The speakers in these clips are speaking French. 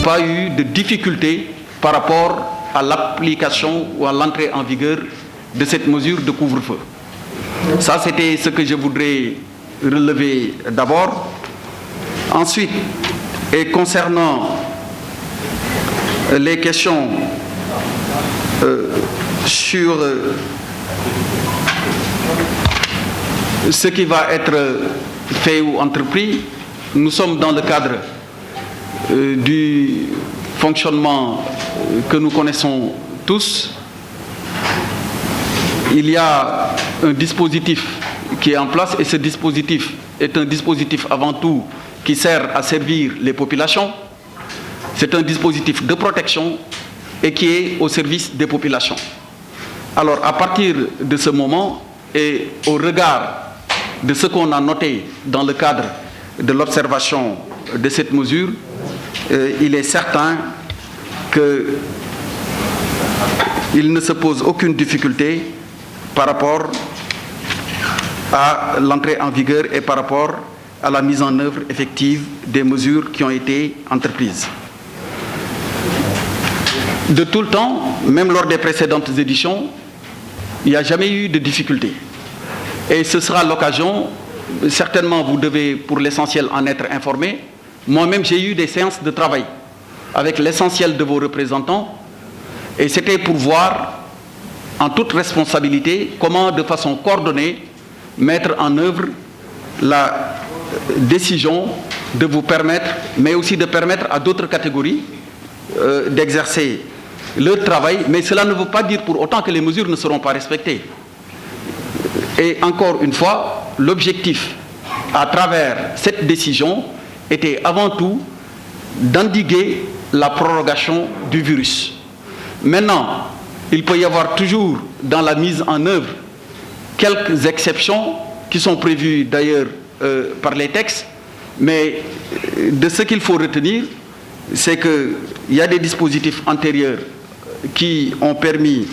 pas eu de difficultés par rapport à l'application ou à l'entrée en vigueur de cette mesure de couvre-feu. Ça, c'était ce que je voudrais relever d'abord. Ensuite, et concernant les questions sur ce qui va être fait ou entrepris, nous sommes dans le cadre du fonctionnement que nous connaissons tous. Il y a un dispositif qui est en place et ce dispositif est un dispositif avant tout qui sert à servir les populations. C'est un dispositif de protection et qui est au service des populations. Alors, à partir de ce moment et au regard de ce qu'on a noté dans le cadre de l'observation de cette mesure, il est certain qu'il ne se pose aucune difficulté par rapport à l'entrée en vigueur et par rapport à la mise en œuvre effective des mesures qui ont été entreprises. De tout le temps, même lors des précédentes éditions, il n'y a jamais eu de difficulté. Et ce sera l'occasion, certainement vous devez pour l'essentiel en être informé. Moi-même j'ai eu des séances de travail avec l'essentiel de vos représentants et c'était pour voir en toute responsabilité comment de façon coordonnée mettre en œuvre la décision de vous permettre, mais aussi de permettre à d'autres catégories d'exercer leur travail, mais cela ne veut pas dire pour autant que les mesures ne seront pas respectées. Et encore une fois, l'objectif à travers cette décision était avant tout d'endiguer la prorogation du virus. Maintenant, il peut y avoir toujours dans la mise en œuvre quelques exceptions qui sont prévues d'ailleurs par les textes, mais de ce qu'il faut retenir, c'est qu'il y a des dispositifs antérieurs qui ont permis,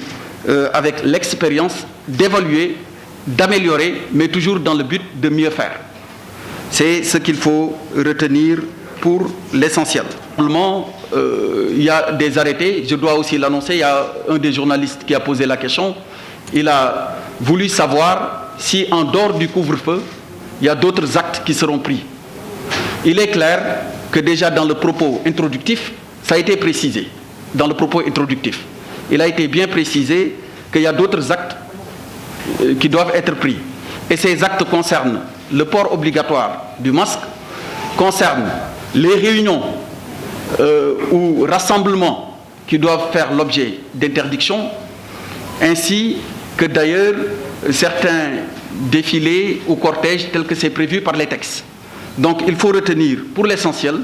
avec l'expérience, d'évaluer, d'améliorer, mais toujours dans le but de mieux faire. C'est ce qu'il faut retenir pour l'essentiel. Il y a des arrêtés, je dois aussi l'annoncer, il y a un des journalistes qui a posé la question, il a voulu savoir si en dehors du couvre-feu, il y a d'autres actes qui seront pris. Il est clair que déjà dans le propos introductif, ça a été précisé. Dans le propos introductif, il a été bien précisé qu'il y a d'autres actes qui doivent être pris. Et ces actes concernent le port obligatoire du masque, concernent les réunions ou rassemblements qui doivent faire l'objet d'interdiction, ainsi que d'ailleurs certains défilés ou cortèges tels que c'est prévu par les textes. Donc il faut retenir pour l'essentiel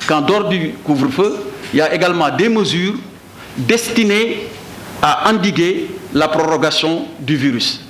qu'en dehors du couvre-feu, il y a également des mesures destinées à endiguer la prorogation du virus.